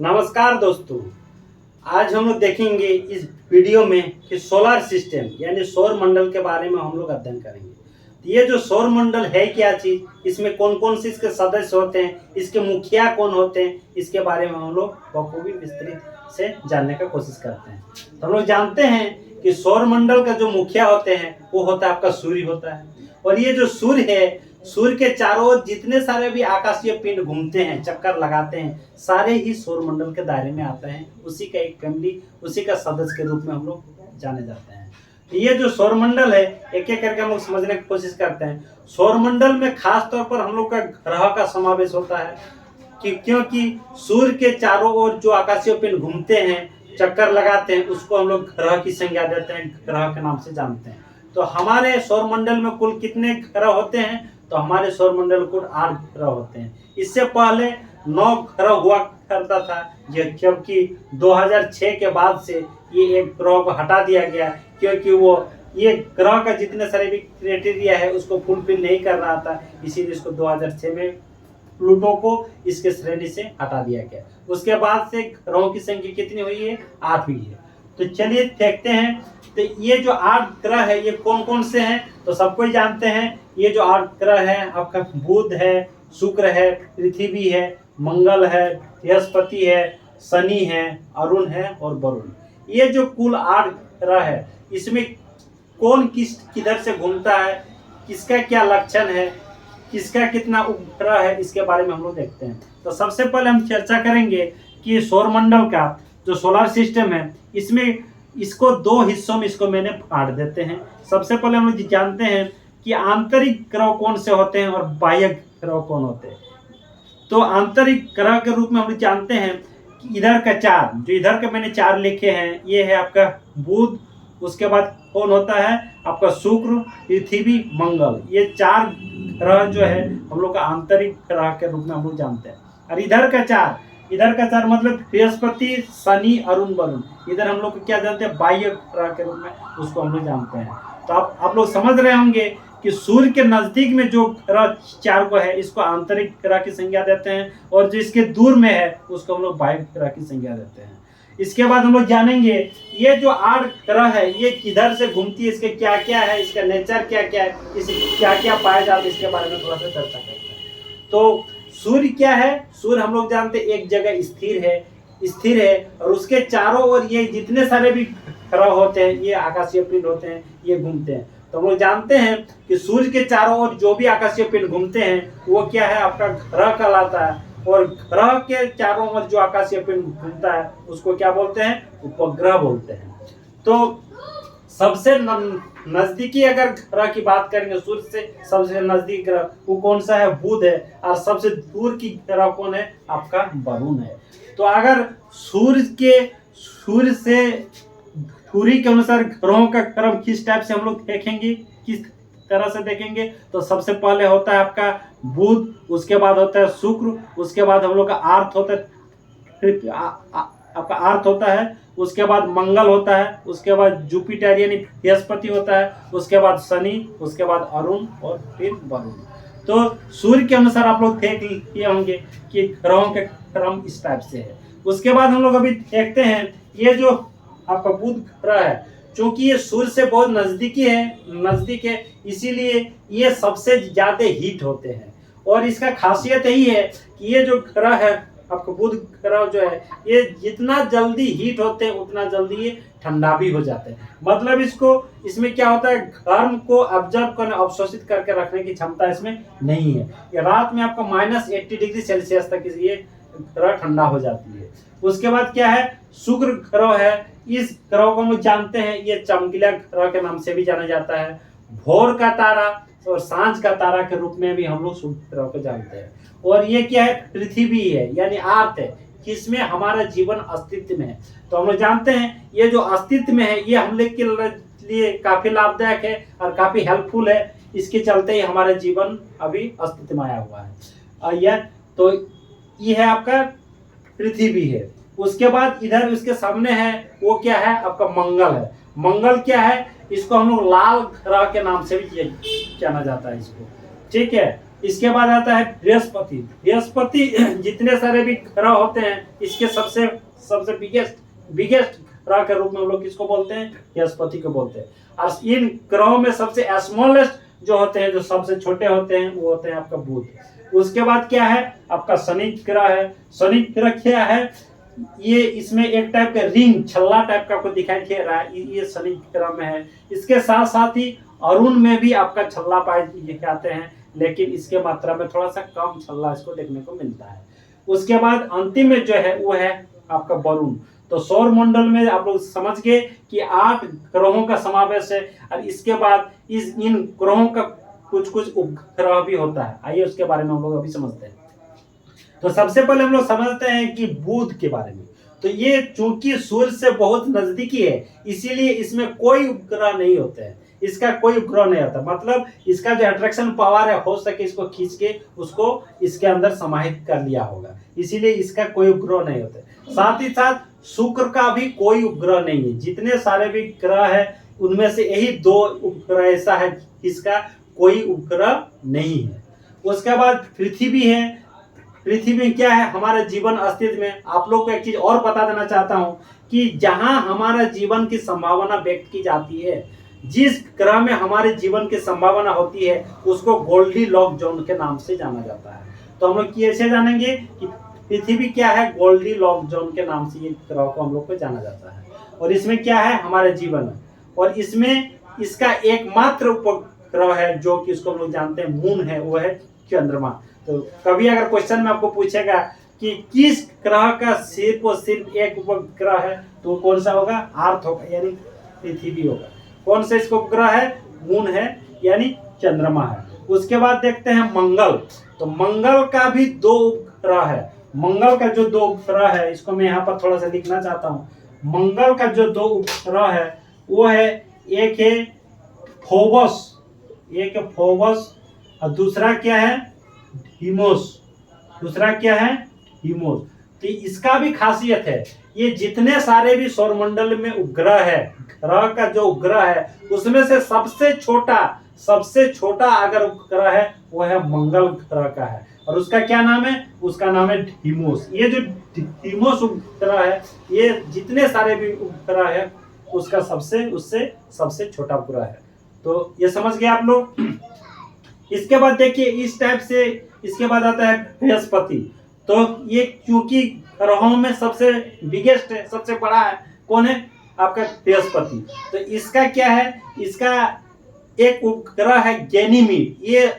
नमस्कार दोस्तों। आज हम लोग देखेंगे इस वीडियो में कि सोलर सिस्टम यानी सौर मंडल के बारे में हम लोग अध्ययन करेंगे। तो ये जो सौर मंडल है क्या चीज, इसमें कौन कौन से इसके सदस्य होते हैं, इसके मुखिया कौन होते हैं, इसके बारे में हम लोग बखूबी विस्तृत से जानने का कोशिश करते हैं। तो हम लोग जानते हैं कि सौर मंडल का जो मुखिया होते हैं वो होता है आपका सूर्य होता है। और ये जो सूर्य है, सूर्य के चारों ओर जितने सारे भी आकाशीय पिंड घूमते हैं, चक्कर लगाते हैं, सारे ही सौर मंडल के दायरे में आते हैं। उसी का एक फैमिली, उसी का सदस्य के रूप में हम लोग जाने जाते हैं। ये जो सौर मंडल है, एक एक करके हम लोग समझने की कोशिश करते हैं। सौर मंडल में खास तौर पर हम लोग का ग्रह का समावेश होता है क्योंकि सूर्य के चारों ओर जो आकाशीय पिंड घूमते हैं, चक्कर लगाते हैं, उसको हम लोग ग्रह की संज्ञा देते हैं, ग्रह के नाम से जानते हैं। तो हमारे सौर मंडल में कुल कितने ग्रह होते हैं? तो हमारे सौर मंडल कुल 8 ग्रह होते हैं। इससे पहले 9 ग्रह हुआ करता था, जबकि 2006 के बाद से ये एक ग्रह को हटा दिया गया क्योंकि वो ये ग्रह का जितने सारे भी क्राइटेरिया है उसको फुलफिल नहीं कर रहा था। इसीलिए इसको 2006 में प्लूटो को इसके श्रेणी से हटा दिया गया। उसके बाद से ग्रहों की संख्या कितनी हुई है? 8 हुई है। तो चलिए देखते हैं। तो ये जो 8 ग्रह है ये कौन कौन से हैं? तो सबको ही जानते हैं। ये जो 8 ग्रह है आपका बुध है, शुक्र है, पृथ्वी है, मंगल है, बृहस्पति है, शनि है, अरुण है और वरुण। ये जो कुल 8 ग्रह है, इसमें कौन किधर से घूमता है, किसका क्या लक्षण है, किसका कितना उपग्रह है, इसके बारे में हम लोग देखते हैं। तो सबसे पहले हम चर्चा करेंगे कि सौर मंडल का जो सोलर सिस्टम है, इसमें इसको 2 हिस्सों में इसको मैंने बांट देते हैं। सबसे पहले हम लोग जानते हैं कि आंतरिक ग्रह कौन से होते हैं और बाह्य ग्रह कौन होते हैं। तो आंतरिक ग्रह के रूप में हम लोग जानते हैं कि इधर का 4, जो इधर के मैंने 4 लिखे हैं, ये है आपका बुध। उसके बाद कौन होता है? आपका शुक्र, पृथ्वी, मंगल। ये 4 ग्रह जो है हम लोग का आंतरिक ग्रह के रूप में हम लोग जानते हैं। और इधर का 4 मतलब बृहस्पति, शनि, अरुण, वरुण। इधर हम लोग क्या जानते हैं? बाह्य ग्रह के रूप में उसको हम लोग जानते हैं। तो आप लोग समझ रहे होंगे कि सूर्य के नजदीक में जो ग्रह 4 को है, इसको आंतरिक ग्रह की संज्ञा देते हैं, और जो इसके दूर में है उसको हम लोग बाह्य ग्रह की संज्ञा देते हैं। इसके बाद हम लोग जानेंगे ये जो 8 ग्रह है ये किधर से घूमती है, इसके क्या क्या है, इसका नेचर क्या क्या है, इसे क्या क्या पाया जाता है, इसके बारे में थोड़ा सा चर्चा करते हैं। तो सूर्य क्या है? सूर्य हम लोग जानते हैं एक जगह स्थिर है और उसके चारों ओर ये जितने सारे भी ग्रह होते हैं, ये आकाशीय पिंड होते हैं, ये घूमते हैं। तो हम लोग जानते हैं कि सूर्य के चारों ओर जो भी आकाशीय पिंड घूमते हैं वो क्या है? आपका ग्रह कहलाता है। और ग्रह के चारों ओर जो आकाशीय पिंड घूमता है उसको क्या बोलते हैं? उपग्रह बोलते हैं। तो सबसे नजदीकी अगर ग्रह की बात करेंगे, सूर्य से सबसे नजदीक ग्रह वो कौन सा है? बुध है। और सबसे दूर की ग्रह कौन है? आपका वरुण है। तो अगर सूर्य से दूरी के अनुसार ग्रहों का क्रम किस टाइप से हम लोग देखेंगे, किस तरह से देखेंगे, तो सबसे पहले होता है आपका बुध, उसके बाद होता है शुक्र, उसके बाद हम लोग का अर्थ होता है, आपका अर्थ होता है, उसके बाद मंगल होता है, उसके बाद जुपिटर यानी बृहस्पति होता है, उसके बाद शनि, उसके बाद अरुण और फिर वरुण। तो सूर्य के अनुसार आप लोग देख लिए होंगे कि ग्रहों के क्रम इस टाइप से है। उसके बाद हम लोग अभी देखते हैं ये जो आपका बुध ग्रह है, क्योंकि ये सूर्य से बहुत नजदीक है, इसीलिए ये सबसे ज्यादा हीट होते हैं। और इसका खासियत यही है कि ये जो ग्रह है आपका बुध ग्रह जो है, ये जितना जल्दी हीट होते हैं उतना जल्दी ये ठंडा भी हो जाते हैं। मतलब इसमें क्या होता है? गर्म को ऑब्जर्व करने, अवशोषित करके रखने की क्षमता इसमें नहीं है। ये रात में आपका -80 डिग्री सेल्सियस तक ये ग्रह ठंडा हो जाती है। उसके बाद क्या है? शुक्र ग्रह है। इस ग्रह को हम जानते हैं, ये चमकीला ग्रह के नाम से भी जाना जाता है। भोर का तारा और सांझ का तारा के रूप में भी हम लोग शुक्र ग्रह को जानते हैं। और ये क्या है? पृथ्वी है यानी अर्थ है, जिसमें हमारा जीवन अस्तित्व में है। तो हम लोग जानते हैं ये जो अस्तित्व में है ये हम लोग के लिए काफी लाभदायक है और काफी हेल्पफुल है। इसके चलते ही हमारा जीवन अभी अस्तित्व में आया हुआ है। तो ये है आपका पृथ्वी है। उसके बाद इधर उसके सामने है वो क्या है? आपका मंगल है। मंगल क्या है? इसको हम लोग लाल ग्रह के नाम से भी जाना जाता है इसको, ठीक है। इसके बाद आता है बृहस्पति। बृहस्पति जितने सारे भी ग्रह होते हैं इसके सबसे सबसे बिगेस्ट ग्रह के रूप में हम लोग किसको बोलते हैं? बृहस्पति को बोलते हैं। और इन ग्रहों में सबसे स्मॉलेस्ट जो होते हैं, जो सबसे छोटे होते हैं, वो होते हैं आपका बुध। उसके बाद क्या है? आपका शनि ग्रह है। शनि ग्रह क्या है? ये इसमें एक टाइप का रिंग छल्ला टाइप का आपको दिखाई दे रहा है, ये शनि ग्रह में है। इसके साथ साथ ही अरुण में भी आपका छल्ला पाए जाते हैं, लेकिन इसके मात्रा में थोड़ा सा कम छल्ला इसको देखने को मिलता है। उसके बाद अंतिम में जो है वो है आपका वरुण। तो सौर मंडल में आप लोग समझ गए कि 8 ग्रहों का समावेश है, और इसके बाद इन ग्रहों का कुछ कुछ उपग्रह भी होता है। आइए उसके बारे में हम लोग अभी समझते हैं। तो सबसे पहले हम लोग समझते हैं कि बुध के बारे में। तो ये चूंकि सूर्य से बहुत नजदीकी है, इसीलिए इसमें कोई उपग्रह नहीं होते हैं, इसका कोई उपग्रह नहीं होता। मतलब इसका जो अट्रैक्शन पावर है, हो सके इसको खींच के उसको इसके अंदर समाहित कर लिया होगा, इसीलिए इसका कोई उपग्रह नहीं होता। साथ ही साथ शुक्र का भी कोई उपग्रह नहीं है। जितने सारे भी ग्रह है उनमें से यही 2 उपग्रह ऐसा है इसका कोई उपग्रह नहीं है। उसके बाद पृथ्वी है। पृथ्वी में क्या है? हमारे जीवन अस्तित्व में। आप लोग को एक चीज और बता देना चाहता हूं कि जहां हमारा जीवन की संभावना व्यक्त की जाती है, जिस ग्रह में हमारे जीवन की संभावना होती है, उसको गोल्डीलॉक जोन के नाम से जाना जाता है। तो हम लोग कैसे जानेंगे कि पृथ्वी क्या है? गोल्डीलॉक जोन के नाम से ये ग्रह को हम लोग को जाना जाता है। और इसमें क्या है? हमारे जीवन है। और इसमें इसका एकमात्र उपग्रह है जो कि इसको हम लोग जानते हैं मून है, वो है चंद्रमा। तो कभी अगर क्वेश्चन में आपको पूछेगा कि किस ग्रह का सिर्फ और सिर्फ एक उपग्रह है, तो कौन सा होगा? अर्थ होगा, यानी पृथ्वी होगा। कौन सा इसको उपग्रह है? मून है, यानी चंद्रमा है। उसके बाद देखते हैं मंगल। तो मंगल का भी 2 उपग्रह है। मंगल का जो 2 उपग्रह है, इसको मैं यहाँ पर थोड़ा सा लिखना चाहता हूँ। मंगल का जो 2 उपग्रह है वो है, एक है फोबस, एक है फोबस, और दूसरा क्या है? हीमोस। दूसरा क्या है? हीमोस। तो इसका भी खासियत है, ये जितने सारे भी सौरमंडल में उपग्रह है, ग्रह का जो उपग्रह है उसमें से सबसे छोटा अगर उपग्रह है वो है मंगल ग्रह का है। और उसका क्या नाम है? उसका नाम है डीमोस। ये जो डीमोस उपग्रह है, ये जितने सारे भी उपग्रह है उसका उससे सबसे छोटा उपग्रह है। तो ये समझ गए आप लोग। इसके बाद देखिए इस टाइप से, इसके बाद आता है बृहस्पति। तो ये क्योंकि ग्रहों में सबसे बिगेस्ट है, सबसे बड़ा है, कौन है? आपका बृहस्पति। तो इसका क्या है? इसका एक उपग्रह है गैनीमीड। ये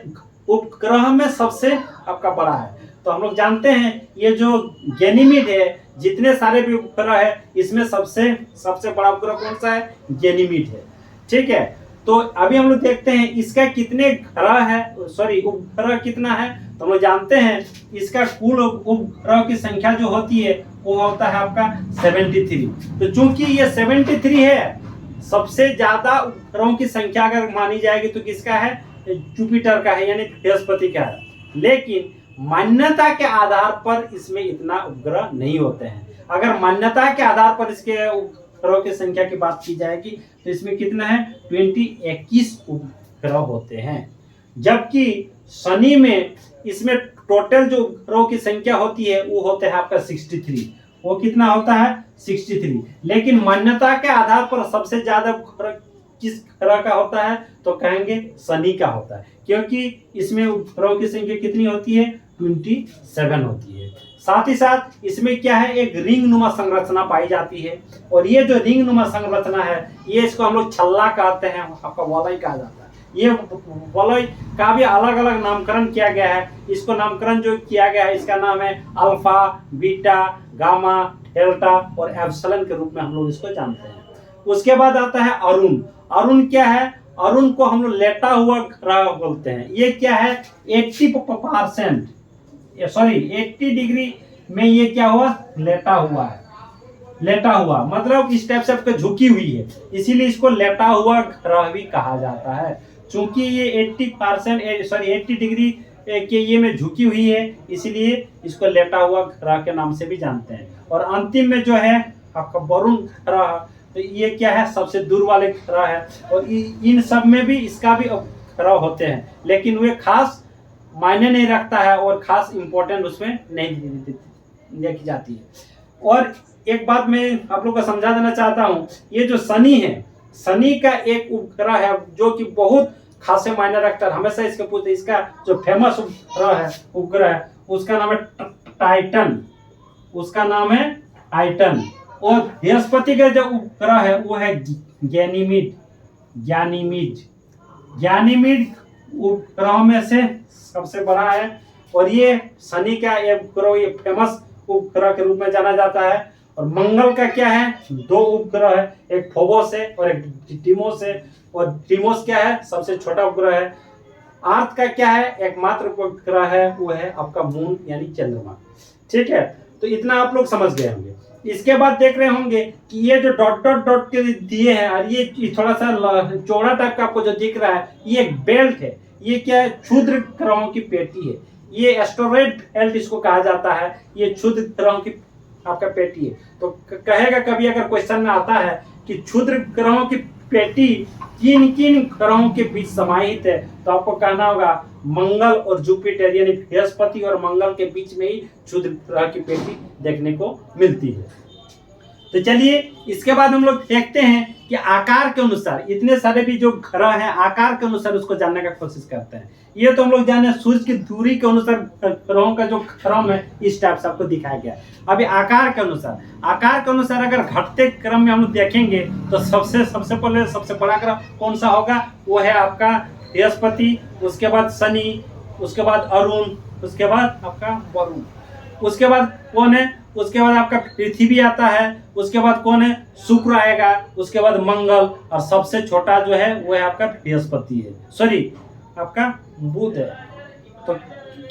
उपग्रह में सबसे आपका बड़ा है। तो हम लोग जानते हैं ये जो गैनीमीड है, जितने सारे भी उपग्रह है इसमें सबसे बड़ा उपग्रह कौन सा है? गैनीमीड है। ठीक है। तो अभी हम लोग देखते हैं इसका कितने ग्रह है, सॉरी उपग्रह कितना है। तो हम लोग जानते हैं इसका कुल उपग्रह की संख्या जो होती है वो होता है आपका 73। तो चूंकि ये 73 है, सबसे ज्यादा उपग्रहों की संख्या अगर मानी जाएगी तो किसका है? जुपिटर का है, यानी बृहस्पति का है। लेकिन मान्यता के आधार पर इसमें इतना उपग्रह नहीं होते हैं। अगर मान्यता के आधार पर इसके उपग्रहों की संख्या की बात की जाएगी तो इसमें कितना है? 21 उपग्रह होते हैं। जबकि शनि में इसमें टोटल जो उपग्रहों की संख्या होती है वो होता है आपका 63। वो कितना होता है? 63। लेकिन मान्यता के आधार पर सबसे ज्यादा उपग्रह किस ग्रह का होता है? तो कहेंगे शनि का होता है, क्योंकि इसमें उपग्रहों की संख्या कितनी होती है? 27 होती है। साथ ही साथ इसमें क्या है? एक रिंग नुमा संरचना पाई जाती है। और ये जो रिंग नुमा संरचना है, ये इसको हम लोग छल्ला कहते हैं, आपका वलय कहा जाता है। ये वलय का भी अलग अलग नामकरण किया गया है। इसको नामकरण जो किया गया है, इसका नाम है अल्फा, बीटा, गामा, डेल्टा और एप्सिलॉन के रूप में हम लोग इसको जानते हैं। उसके बाद आता है अरुण। अरुण क्या है? अरुण को हम लोग लेटा हुआ ग्रह बोलते हैं। ये क्या है? 80% 80 डिग्री में ये क्या हुआ? लेटा हुआ है। लेटा हुआ मतलब इस टाइप से आपको झुकी हुई है, इसीलिए इसको लेटा हुआ ग्रह भी कहा जाता है। चूंकि ये 80 डिग्री के ये में झुकी हुई है, इसीलिए इसको लेटा हुआ ग्रह के नाम से भी जानते हैं। और अंतिम में जो है आपका वरुण ग्रह, तो ये क्या है? सबसे दूर वाले ग्रह है। और इन सब में भी इसका भी ग्रह होते हैं, लेकिन वे खास मायने नहीं रखता है और खास इंपॉर्टेंट उसमें नहीं देखी जाती है। और एक बात मैं आप लोग को समझा देना चाहता हूँ, ये जो शनि है, शनि का एक उपग्रह है जो कि बहुत खासे मायने रखता है, हमेशा इसके पूछते, इसका जो फेमस उपग्रह है उसका नाम है टाइटन, उसका नाम है टाइटन। और बृहस्पति का जो उपग्रह है वो है गैनीमीड, गैनीमीड उपग्रहों में से सबसे बड़ा है। और ये शनि का एक उपग्रह, ये फेमस उपग्रह के रूप में जाना जाता है। और मंगल का क्या है, 2 उपग्रह है, एक फोबोस है और एक डिमोस है। और डिमोस क्या है, सबसे छोटा उपग्रह है। अर्थ का क्या है, एकमात्र उपग्रह है वो है आपका मून यानी चंद्रमा। ठीक है, तो इतना आप लोग समझ गए होंगे। इसके बाद देख रहे होंगे कि ये जो डॉट डॉट डॉट के दिए हैं और ये थोड़ा सा चौड़ा टाइप का आपको जो दिख रहा है, ये एक बेल्ट है। ये क्या है, क्षुद्र ग्रहों की पेटी है। ये एस्टेरॉयड बेल्ट इसको कहा जाता है। ये क्षुद्र ग्रहों की आपका पेटी है। तो कहेगा कभी अगर क्वेश्चन में आता है कि क्षुद्र ग्रहों की पेटी किन किन ग्रहों के बीच समाहित है, तो आपको कहना होगा मंगल और जुपिटर यानी बृहस्पति और मंगल के बीच में ही क्षुद्र ग्रह की पेटी देखने को मिलती है। तो चलिए इसके बाद हम लोग देखते हैं कि आकार के अनुसार, इतने सारे भी जो ग्रह हैं आकार के अनुसार उसको जानने का कोशिश करते हैं। ये तो हम लोग जाने सूर्य की दूरी के अनुसार ग्रहों का जो क्रम है इस टाइप से आपको दिखाया गया। अभी आकार के अनुसार अगर घटते क्रम में हम लोग देखेंगे तो सबसे पहले सबसे बड़ा ग्रह कौन सा होगा, वो है आपका बृहस्पति, उसके बाद शनि, उसके बाद अरुण, उसके बाद आपका वरुण, उसके बाद कौन है, उसके बाद आपका पृथ्वी आता है, उसके बाद कौन है, शुक्र आएगा, उसके बाद मंगल, और सबसे छोटा जो है वो है आपका बृहस्पति है, सॉरी आपका बुध है। तो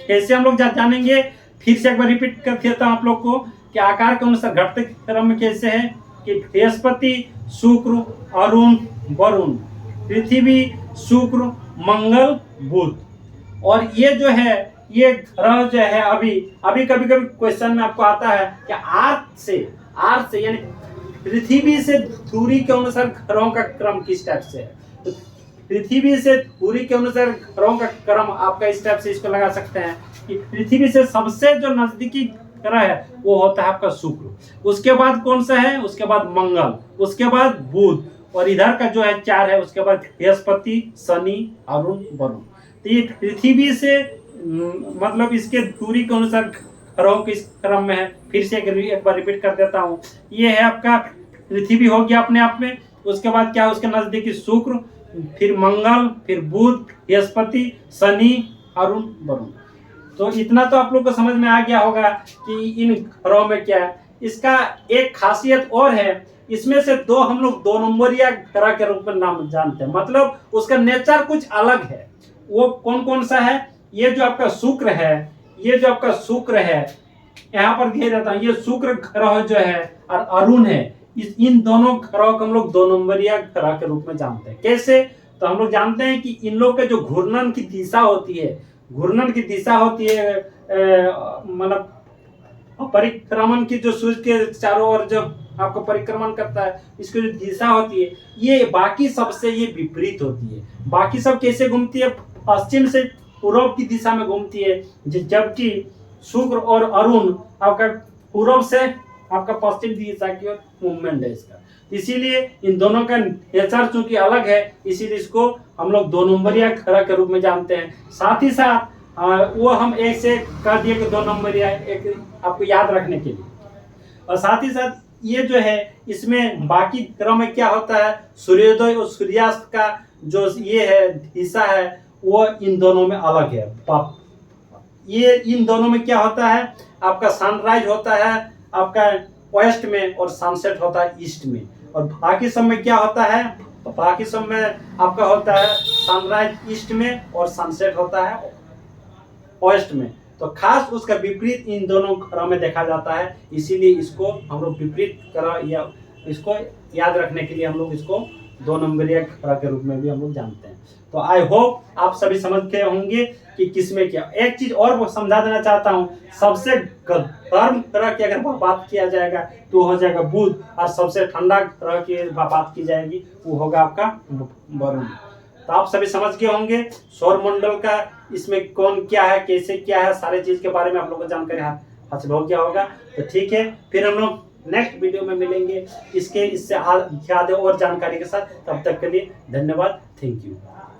कैसे हम लोग जानेंगे, फिर से एक बार रिपीट कर देता हूं आप लोग को कि आकार के अनुसार घटते क्रम में कैसे है कि बृहस्पति, शुक्र, अरुण, वरुण, पृथ्वी, शुक्र, मंगल, बुध। और ये जो है ये ग्रह जो है अभी कभी क्वेश्चन में आपको आता है कि अर्थ से यानी पृथ्वी से दूरी के अनुसार ग्रहों का क्रम किस टाइप से है। तो पृथ्वी से दूरी के अनुसार ग्रहों का क्रम आपका इस टाइप से इसको लगा सकते हैं कि पृथ्वी से सबसे जो नजदीकी ग्रह है वो होता है आपका शुक्र, उसके बाद कौन सा है, उसके बाद मंगल, उसके बाद बुध, और इधर का जो है 4 है, उसके बाद बृहस्पति, शनि, अरुण, वरुण। तो ये पृथ्वी से मतलब इसके दूरी के अनुसार ग्रहों के इस क्रम में है। फिर से एक बार रिपीट कर देता हूँ, ये है आपका पृथ्वी हो गया अपने आप में, उसके बाद क्या है उसके नजदीकी शुक्र, फिर मंगल, फिर बुध, बृहस्पति, शनि, अरुण, वरुण। तो इतना तो आप लोग को समझ में आ गया होगा कि इन ग्रहों में क्या है। इसका एक खासियत और है, इसमें से हम लोग 2 नंबरिया ग्रह के रूप में नाम जानते हैं, मतलब उसका नेचर कुछ अलग है। वो कौन कौन सा है, ये जो आपका शुक्र है, यहाँ पर दिया जाता है, ये शुक्र ग्रह जो है और अरुण है, इन दोनों ग्रहों को हम लोग 2 नंबरिया ग्रह के रूप में जानते हैं। कैसे, तो हम लोग जानते हैं कि इन लोग के जो घूर्णन की दिशा होती है मतलब परिक्रमण की, जो सूर्य के चारों ओर जो आपको परिक्रमण करता है, इसकी जो दिशा होती है ये बाकी सबसे ये विपरीत होती है। बाकी सब कैसे घूमती है, पश्चिम से पूर्व की दिशा में घूमती है, जबकि शुक्र और अरुण आपका पूर्व से आपका पश्चिम दिशा की ओर मूवमेंट है इसका। इसीलिए इन दोनों का नेचर चूंकि अलग है, इसीलिए इसको हम लोग 2 नंबरिया ग्रह के रूप में जानते हैं। साथ ही साथ वो हम एक से कर दिए कि 2 नंबरिया, एक आपको याद रखने के लिए। और साथ ही साथ ये जो है इसमें बाकी ग्रह में क्या होता है, सूर्योदय और सूर्यास्त का जो ये है दिशा है वो इन दोनों में अलग है। ये इन दोनों में क्या होता है, आपका सनराइज होता है आपका वेस्ट में और सनसेट होता है ईस्ट में। और बाकी सब में क्या होता है, बाकी सब में आपका होता है सनराइज ईस्ट में और सनसेट होता है वेस्ट में। तो खास उसका विपरीत इन दोनों ग्रह में देखा जाता है, इसीलिए इसको हम लोग विपरीत ग्रह या इसको याद रखने के लिए हम लोग इसको 2 नंबरिया ग्रह के रूप में भी हम लोग जानते हैं। तो आई होप आप सभी समझ गए होंगे कि किसमें क्या। एक चीज और वो समझा देना चाहता हूँ, सबसे गर्म ग्रह की अगर बात किया जाएगा तो हो जाएगा बुध, और सबसे ठंडा ग्रह की बात की जाएगी वो होगा आपका वरुण। तो आप सभी समझ गए होंगे सौर मंडल का इसमें कौन क्या है, कैसे क्या है, सारे चीज के बारे में आप लोगों को जानकारी हासिल हो गया होगा। तो ठीक है, फिर हम लोग नेक्स्ट वीडियो में मिलेंगे इससे ज़्यादा और जानकारी के साथ। तब तक के लिए धन्यवाद, थैंक यू।